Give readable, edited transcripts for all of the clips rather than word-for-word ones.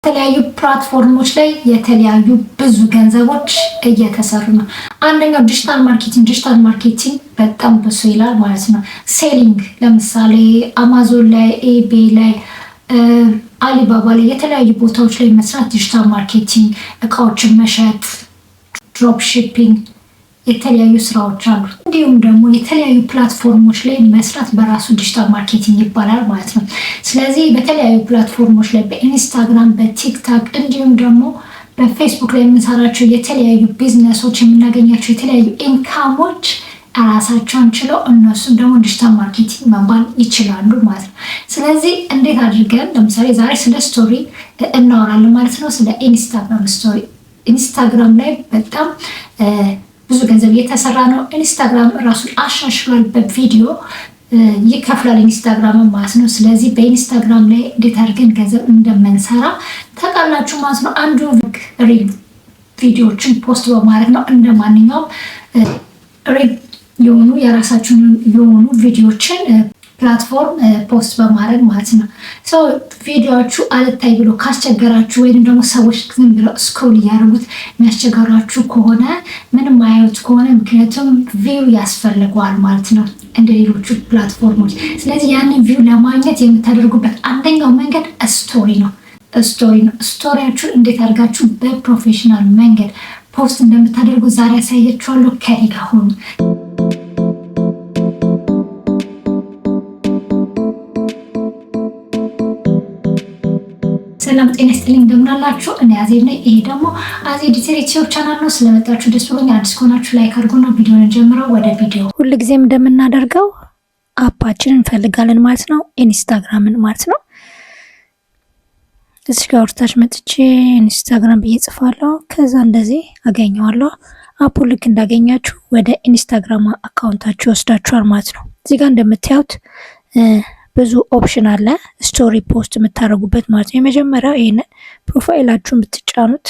የተለያዩ ፕላትፎርሞች ላይ የተለያዩ ብዙ ገንዘቦች እየተሰሩ ነው። አንደኛው ዲጂታል ማርኬቲንግ በጣም ብዙ ይላል ማለት ነው። ሴሊንግ ለምሳሌ አማዞን ላይ፣ ኤቤይ ላይ፣ አሊባባ ላይ የተለያዩ ቦታዎች ላይ መስራት ዲጂታል ማርኬቲንግ፣ እቃዎችን መሸጥ፣ ድሮፕ ሺፒንግ የተለያዩ ስራዎች አሉ። እንዲሁም ደግሞ የተለያዩ ፕላትፎርሞች ላይ መስራት በራሱ ዲጂታል ማርኬቲንግ ይባላል ማለት ነው። ስለዚህ በተለያዩ ፕላትፎርሞች ላይ በኢንስታግራም፣ በቲክታክ እንዲሁም ደግሞ በፌስቡክ ላይ የምንሰራቸው የተለያዩ ቢዝነሶች የምናገኛቸው የተለያዩ ኢንካሞች ራሳቸውን ችለው እነሱም ደግሞ ዲጂታል ማርኬቲንግ መባል ይችላሉ ማለት ነው። ስለዚህ እንዴት አድርገን ለምሳሌ ዛሬ ስለ ስቶሪ እናወራለን ማለት ነው። ስለ ኢንስታግራም ስቶሪ። ኢንስታግራም ላይ በጣም ብዙ ገንዘብ እየተሰራ ነው። ኢንስታግራም ራሱን አሻሽሏል። በቪዲዮ ይከፍላል ኢንስታግራም ማለት ነው። ስለዚህ በኢንስታግራም ላይ እንዴት አድርገን ገንዘብ እንደምንሰራ ታውቃላችሁ ማለት ነው። አንዱ ሪል ቪዲዮዎችን ፖስት በማድረግ ነው። እንደ ማንኛውም ሪል የሆኑ የራሳችሁን የሆኑ ቪዲዮዎችን ፕላትፎርም ፖስት በማድረግ ማለት ነው። ሰው ቪዲዮዎቹ አልታይ ብሎ ካስቸገራችሁ ወይም ደግሞ ሰዎች ዝም ብለው ስክሮል እያደረጉት የሚያስቸገራችሁ ከሆነ ምንም አያዩት ከሆነ ምክንያቱም ቪው ያስፈልገዋል ማለት ነው እንደ ሌሎቹ ፕላትፎርሞች። ስለዚህ ያንን ቪው ለማግኘት የምታደርጉበት አንደኛው መንገድ ስቶሪ ነው። ስቶሪያችሁን እንዴት አድርጋችሁ በፕሮፌሽናል መንገድ ፖስት እንደምታደርጉ ዛሬ ያሳያችኋለሁ። ከኔ ጋር ሁኑ። ሰላም ጤና ይስጥልኝ፣ እንደምን አላችሁ? እኔ አዜብ ነኝ። ይሄ ደግሞ አዜብ ዩቲዩብ ቻናል ነው። ስለመጣችሁ ደስ ብሎኛል። አዲስ ከሆናችሁ ላይክ አድርጉና ቪዲዮን ጀምረው። ወደ ቪዲዮ ሁልጊዜም እንደምናደርገው አፓችንን እንፈልጋለን ማለት ነው። ኢንስታግራምን ማለት ነው። እዚህ ጋር ወርታች መጥቼ ኢንስታግራም ብዬ ጽፋለሁ። ከዛ እንደዚህ አገኘዋለሁ። አፑ ልክ እንዳገኛችሁ ወደ ኢንስታግራም አካውንታችሁ ወስዳችኋል ማለት ነው። እዚህ ጋር እንደምታዩት ብዙ ኦፕሽን አለ ስቶሪ ፖስት የምታደርጉበት ማለት ነው። የመጀመሪያው ይሄንን ፕሮፋይላችሁን ብትጫኑት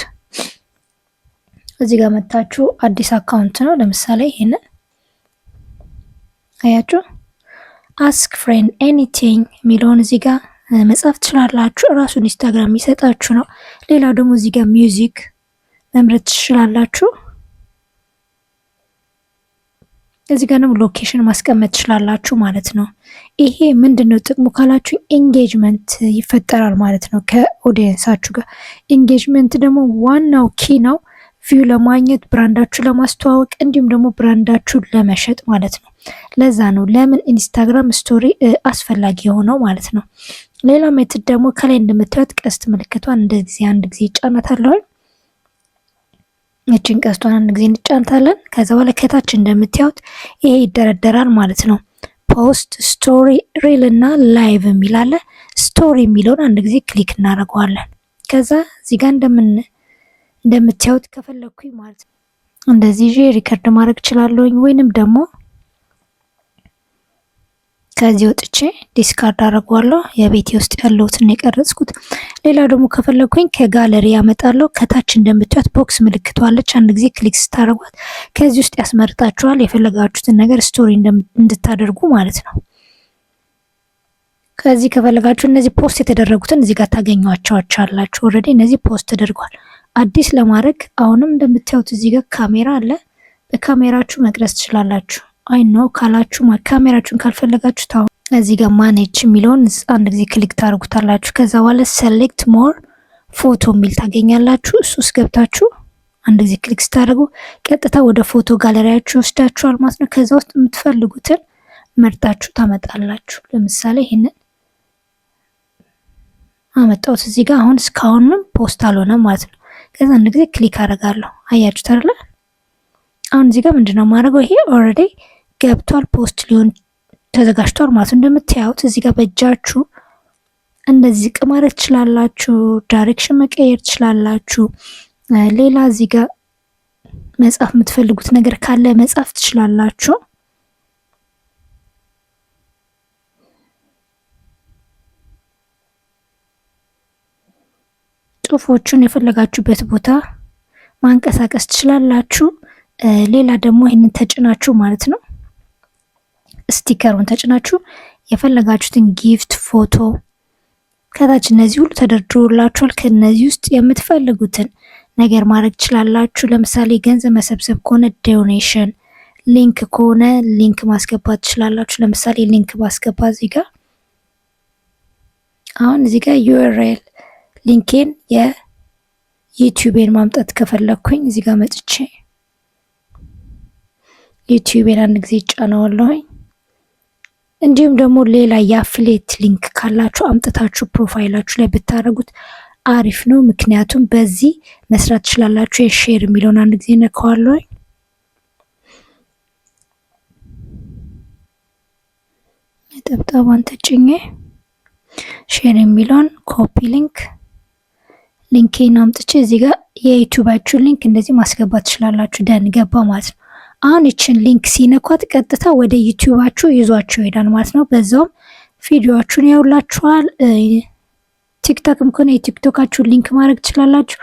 እዚህ ጋር መታችሁ አዲስ አካውንት ነው። ለምሳሌ ይሄንን አያችሁ፣ አስክ ፍሬንድ ኤኒቲንግ የሚለውን እዚህ ጋር መጻፍ ትችላላችሁ። እራሱን ኢንስታግራም የሚሰጣችሁ ነው። ሌላው ደግሞ እዚህ ጋር ሚውዚክ መምረጥ ትችላላችሁ። እዚህ ጋር ደግሞ ሎኬሽን ማስቀመጥ ትችላላችሁ ማለት ነው። ይሄ ምንድነው ጥቅሙ ካላችሁ ኢንጌጅመንት ይፈጠራል ማለት ነው ከኦዲየንሳችሁ ጋር። ኢንጌጅመንት ደግሞ ዋናው ኪ ነው፣ ቪው ለማግኘት ብራንዳችሁ ለማስተዋወቅ እንዲሁም ደግሞ ብራንዳችሁ ለመሸጥ ማለት ነው። ለዛ ነው ለምን ኢንስታግራም ስቶሪ አስፈላጊ የሆነው ማለት ነው። ሌላ ሜትድ ደግሞ ከላይ እንደምታዩት ቀስት ምልክቷን እንደዚህ አንድ ጊዜ ጫናታለሁ። እቺን ቀስቷን አንድ ጊዜ እንጫንታለን። ከዛ በኋላ ከታች እንደምታዩት ይሄ ይደረደራል ማለት ነው። ፖስት፣ ስቶሪ፣ ሪል እና ላይቭ የሚል አለ። ስቶሪ የሚለውን አንድ ጊዜ ክሊክ እናደርገዋለን። ከዛ እዚህ ጋር እንደምታዩት ከፈለኩኝ ማለት ነው እንደዚህ ሪከርድ ማድረግ እችላለሁኝ ወይንም ደግሞ ከዚህ ወጥቼ ዲስካርድ አደርገዋለሁ። የቤቴ ውስጥ ያለውትን የቀረጽኩት። ሌላ ደግሞ ከፈለኩኝ ከጋለሪ ያመጣለሁ። ከታች እንደምታዩት ቦክስ ምልክቷ አለች። አንድ ጊዜ ክሊክ ስታደርጓት ከዚህ ውስጥ ያስመርጣችኋል የፈለጋችሁትን ነገር ስቶሪ እንድታደርጉ ማለት ነው። ከዚህ ከፈለጋችሁ እነዚህ ፖስት የተደረጉትን እዚህ ጋር ታገኟቸዋላችሁ። ኦልሬዲ እነዚህ ፖስት ተደርጓል። አዲስ ለማድረግ አሁንም እንደምታዩት እዚህ ጋር ካሜራ አለ። በካሜራችሁ መቅረጽ ትችላላችሁ። አይ ነው ካላችሁ ካሜራችሁን ካልፈለጋችሁ ታው እዚህ ጋር ማኔጅ የሚለውን አንድ ጊዜ ክሊክ ታደርጉታላችሁ። ከዛ በኋላ ሴሌክት ሞር ፎቶ የሚል ታገኛላችሁ። እሱ ውስጥ ገብታችሁ አንድ ጊዜ ክሊክ ስታደርጉ ቀጥታ ወደ ፎቶ ጋለሪያችሁ ወስዳችኋል ማለት ነው። ከዛ ውስጥ የምትፈልጉትን መርጣችሁ ታመጣላችሁ። ለምሳሌ ይሄንን አመጣሁት እዚህ ጋር። አሁን እስካሁንም ፖስት አልሆነም ማለት ነው። ከዛ አንድ ጊዜ ክሊክ አደርጋለሁ። አያችሁት አይደል? አሁን እዚህ ጋር ምንድነው ማድረገው? ይሄ ኦልሬዲ ገብቷል፣ ፖስት ሊሆን ተዘጋጅቷል ማለት ነው። እንደምታዩት እዚህ ጋር በእጃችሁ እንደዚህ ዝቅ ማድረግ ትችላላችሁ። ዳይሬክሽን መቀየር ትችላላችሁ። ሌላ እዚህ ጋር መጻፍ የምትፈልጉት ነገር ካለ መጻፍ ትችላላችሁ። ጽሁፎቹን የፈለጋችሁበት ቦታ ማንቀሳቀስ ትችላላችሁ። ሌላ ደግሞ ይሄንን ተጭናችሁ ማለት ነው ስቲከሩን ተጭናችሁ የፈለጋችሁትን ጊፍት ፎቶ ከታች እነዚህ ሁሉ ተደርድሮላችኋል። ከነዚህ ውስጥ የምትፈልጉትን ነገር ማድረግ ትችላላችሁ። ለምሳሌ ገንዘብ መሰብሰብ ከሆነ ዶኔሽን፣ ሊንክ ከሆነ ሊንክ ማስገባት ትችላላችሁ። ለምሳሌ ሊንክ ባስገባ እዚህ ጋር አሁን እዚህ ጋር ዩአርኤል ሊንኬን የዩቲዩቤን ማምጣት ከፈለኩኝ እዚህ ጋር መጥቼ ዩቲዩቤን አንድ ጊዜ ጫነዋለሁኝ። እንዲሁም ደግሞ ሌላ የአፍሌት ሊንክ ካላችሁ አምጥታችሁ ፕሮፋይላችሁ ላይ ብታደርጉት አሪፍ ነው። ምክንያቱም በዚህ መስራት ትችላላችሁ። የሼር የሚለውን አንድ ጊዜ ነካዋለሁኝ። ጠብጣባን ተጭኜ ሼር የሚለውን ኮፒ ሊንኬን አምጥቼ እዚህ ጋር የዩቲዩባችሁ ሊንክ እንደዚህ ማስገባት ትችላላችሁ። ደን ገባ ማለት ነው። አሁን ይችን ሊንክ ሲነኳት ቀጥታ ወደ ዩቲዩባችሁ ይዟችሁ ይሄዳል ማለት ነው። በዛውም ቪዲዮአችሁን ያውላችኋል። ቲክቶክም ከሆነ የቲክቶካችሁን ሊንክ ማድረግ ትችላላችሁ።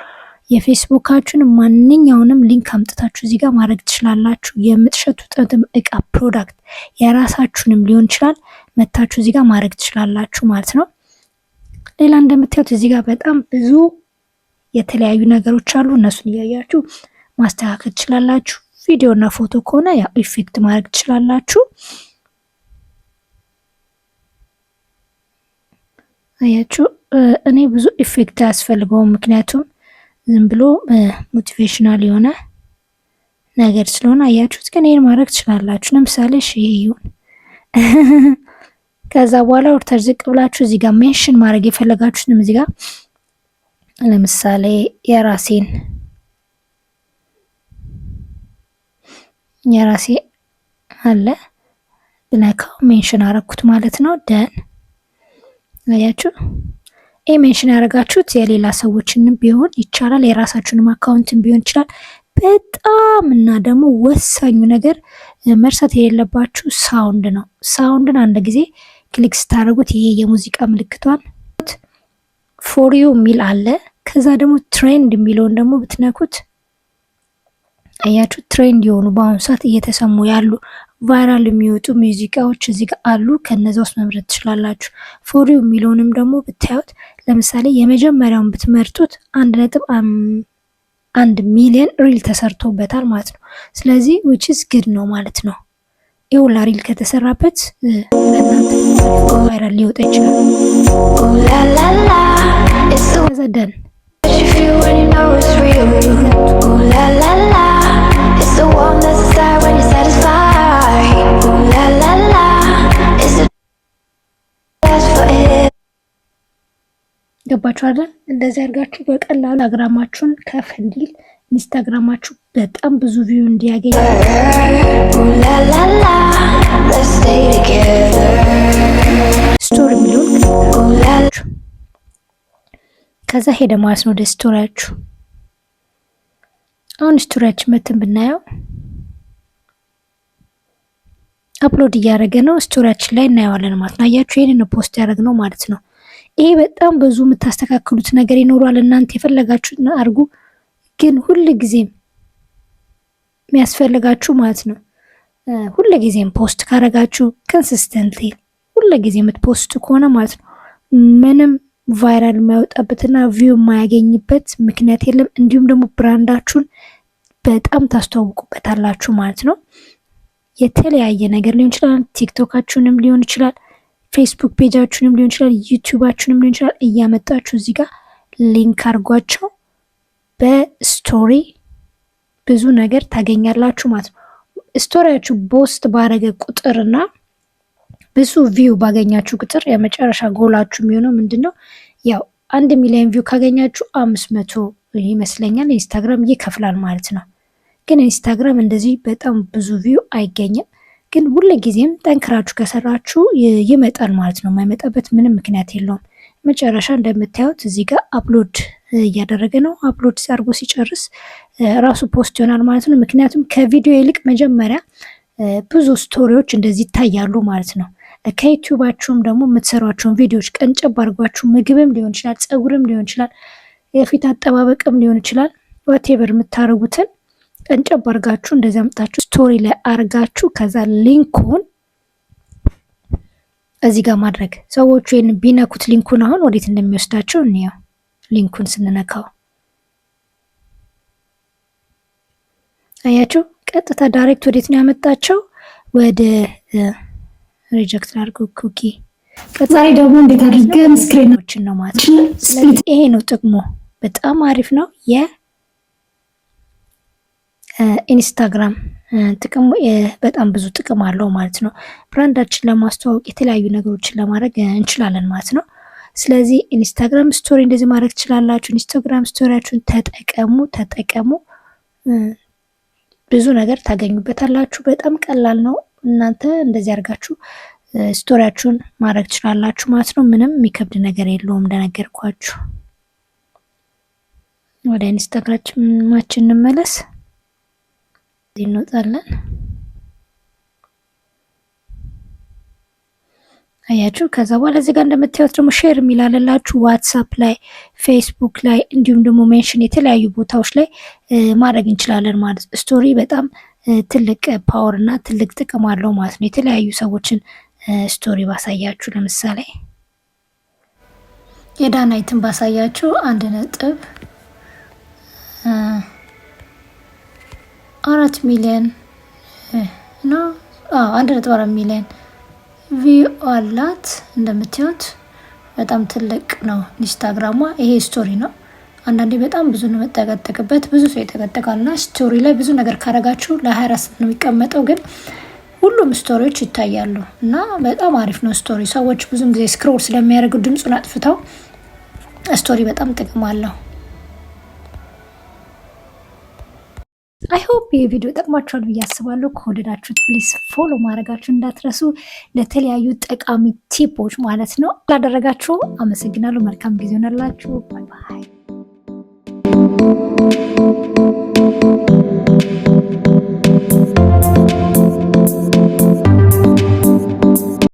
የፌስቡካችሁን ማንኛውንም ሊንክ አምጥታችሁ እዚህ ጋር ማድረግ ትችላላችሁ። የምትሸጡትም እቃ ፕሮዳክት የራሳችሁንም ሊሆን ይችላል መታችሁ እዚህ ጋር ማድረግ ትችላላችሁ ማለት ነው። ሌላ እንደምታዩት እዚህ ጋር በጣም ብዙ የተለያዩ ነገሮች አሉ። እነሱን እያያችሁ ማስተካከል ትችላላችሁ። ቪዲዮ እና ፎቶ ከሆነ ያው ኢፌክት ማድረግ ትችላላችሁ። አያችሁ እኔ ብዙ ኢፌክት አያስፈልገውም፣ ምክንያቱም ዝም ብሎ ሞቲቬሽናል የሆነ ነገር ስለሆነ አያችሁት። ግን ይሄን ማድረግ ትችላላችሁ። ለምሳሌ ይሄ ይሁን። ከዛ በኋላ ወርታች ዝቅ ብላችሁ እዚህ ጋር ሜንሽን ማድረግ የፈለጋችሁትም እዚህ ጋር ለምሳሌ የራሴ አለ ብነካው ሜንሽን አረኩት ማለት ነው። ደን አያችሁ ይሄ ሜንሽን ያደረጋችሁት የሌላ ሰዎችንም ቢሆን ይቻላል፣ የራሳችሁንም አካውንትን ቢሆን ይችላል። በጣም እና ደግሞ ወሳኙ ነገር መርሳት የሌለባችሁ ሳውንድ ነው። ሳውንድን አንድ ጊዜ ክሊክ ስታደርጉት ይሄ የሙዚቃ ምልክቷን ፎር ዩ የሚል አለ። ከዛ ደግሞ ትሬንድ የሚለውን ደግሞ ብትነኩት አያችሁ ትሬንድ የሆኑ በአሁኑ ሰዓት እየተሰሙ ያሉ ቫይራል የሚወጡ ሙዚቃዎች እዚህ ጋር አሉ። ከነዛ ውስጥ መምረጥ ትችላላችሁ። ፎር ዩ የሚለውንም ደግሞ ብታዩት ለምሳሌ የመጀመሪያውን ብትመርጡት 1 ሚሊዮን ሪል ተሰርቶበታል ማለት ነው። ስለዚህ which is good ነው ማለት ነው። ይኸውላ ሪል ከተሰራበት ቫይራል ሊወጣ ይችላል። ከዛ ደን ገባችሁ አይደል? እንደዚህ አድርጋችሁ በቀላሉ ኢንስታግራማችሁን ከፍ እንዲል ኢንስታግራማችሁ በጣም ብዙ ቪው እንዲያገኝ ስቶሪ ሚሊዮን ከዛ ሄደ ማለት ነው ወደ ስቶሪያችሁ። አሁን ስቶሪያችን መተን ብናየው አፕሎድ እያደረገ ነው። ስቶሪያችን ላይ እናየዋለን ማለት ነው። አያችሁ ይሄንን ፖስት ያደረግነው ማለት ነው። ይሄ በጣም ብዙ የምታስተካክሉት ነገር ይኖራል። እናንተ የፈለጋችሁትን አድርጉ። ግን ሁል ጊዜም የሚያስፈልጋችሁ ማለት ነው ሁል ጊዜም ፖስት ካረጋችሁ ኮንሲስተንትሊ ሁል ጊዜ የምትፖስቱ ከሆነ ማለት ነው ምንም ቫይራል የማይወጣበትና ቪው የማያገኝበት ምክንያት የለም። እንዲሁም ደግሞ ብራንዳችሁን በጣም ታስተዋውቁበታላችሁ ማለት ነው። የተለያየ ነገር ሊሆን ይችላል። ቲክቶካችሁንም ሊሆን ይችላል፣ ፌስቡክ ፔጃችሁንም ሊሆን ይችላል፣ ዩቲዩባችሁንም ሊሆን ይችላል። እያመጣችሁ እዚህ ጋር ሊንክ አድርጓቸው በስቶሪ ብዙ ነገር ታገኛላችሁ ማለት ነው። ስቶሪያችሁ ፖስት ባረገ ቁጥርና ብዙ ቪው ባገኛችሁ ቁጥር የመጨረሻ ጎላችሁ የሚሆነው ምንድነው? ያው 1 ሚሊዮን ቪው ካገኛችሁ 500 ይመስለኛል ኢንስታግራም ይከፍላል ማለት ነው። ግን ኢንስታግራም እንደዚህ በጣም ብዙ ቪው አይገኝም። ግን ሁሉ ጊዜም ጠንክራችሁ ከሰራችሁ ይመጣል ማለት ነው። የማይመጣበት ምንም ምክንያት የለውም። መጨረሻ እንደምታዩት እዚህ ጋር አፕሎድ እያደረገ ነው። አፕሎድ አድርጎ ሲጨርስ ራሱ ፖስት ይሆናል ማለት ነው። ምክንያቱም ከቪዲዮ ይልቅ መጀመሪያ ብዙ ስቶሪዎች እንደዚህ ይታያሉ ማለት ነው። ከዩቲዩባችሁም ደግሞ የምትሰሯቸውን ቪዲዮዎች ቀንጨብ አድርጓችሁ ምግብም ሊሆን ይችላል፣ ፀጉርም ሊሆን ይችላል፣ የፊት አጠባበቅም ሊሆን ይችላል፣ ዋቴቨር የምታደርጉትን ቀንጨብ አድርጋችሁ እንደዚህ አምጣችሁ ስቶሪ ላይ አድርጋችሁ ከዛ ሊንኩን እዚህ ጋር ማድረግ ሰዎቹ ይህን ቢነኩት ሊንኩን አሁን ወዴት እንደሚወስዳቸው እንየው። ሊንኩን ስንነካው አያችሁ ቀጥታ ዳይሬክት ወዴት ነው ያመጣቸው? ወደ ሪጀክት አድርገው ኩኪ። ዛሬ ደግሞ እንዴት አድርገን ስክሪኖችን ነው ማለት ነው። ስለዚህ ይሄ ነው ጥቅሙ፣ በጣም አሪፍ ነው። የኢንስታግራም ጥቅሙ በጣም ብዙ ጥቅም አለው ማለት ነው። ብራንዳችን ለማስተዋወቅ የተለያዩ ነገሮችን ለማድረግ እንችላለን ማለት ነው። ስለዚህ ኢንስታግራም ስቶሪ እንደዚህ ማድረግ ትችላላችሁ። ኢንስታግራም ስቶሪያችሁን ተጠቀሙ። ብዙ ነገር ታገኙበታላችሁ። በጣም ቀላል ነው። እናንተ እንደዚህ አድርጋችሁ ስቶሪያችሁን ማድረግ ትችላላችሁ ማለት ነው። ምንም የሚከብድ ነገር የለውም እንደነገርኳችሁ። ወደ ኢንስታግራማችን እንመለስ። እንወጣለን። አያችሁ ከዛ በኋላ እዚህ ጋር እንደምታዩት ደግሞ ሼር የሚላለላችሁ ዋትሳፕ ላይ፣ ፌስቡክ ላይ እንዲሁም ደግሞ ሜንሽን የተለያዩ ቦታዎች ላይ ማድረግ እንችላለን ማለት ነው። ስቶሪ በጣም ትልቅ ፓወር እና ትልቅ ጥቅም አለው ማለት ነው። የተለያዩ ሰዎችን ስቶሪ ባሳያችሁ ለምሳሌ የዳናይትን ባሳያችሁ 1.4 ሚሊዮን ነው። 1.4 ሚሊዮን ቪው አላት። እንደምታዩት በጣም ትልቅ ነው ኢንስታግራሟ። ይሄ ስቶሪ ነው። አንዳንዴ በጣም ብዙ ነው መጠቀጠቅበት፣ ብዙ ሰው ይጠቀጠቃልና ስቶሪ ላይ ብዙ ነገር ካረጋችሁ ለ24 ነው የሚቀመጠው፣ ግን ሁሉም ስቶሪዎች ይታያሉ እና በጣም አሪፍ ነው ስቶሪ። ሰዎች ብዙም ጊዜ ስክሮል ስለሚያደርጉ ድምፁን አጥፍተው ስቶሪ በጣም ጥቅም አለው። አይ ሆፕ ይህ ቪዲዮ ጠቅማችኋል ብዬ አስባለሁ። ከወደዳችሁት ፕሊስ ፎሎ ማድረጋችሁ እንዳትረሱ፣ ለተለያዩ ጠቃሚ ቲፖች ማለት ነው። ላደረጋችሁ አመሰግናለሁ። መልካም ጊዜ ሆነላችሁ። ባይ ባይ።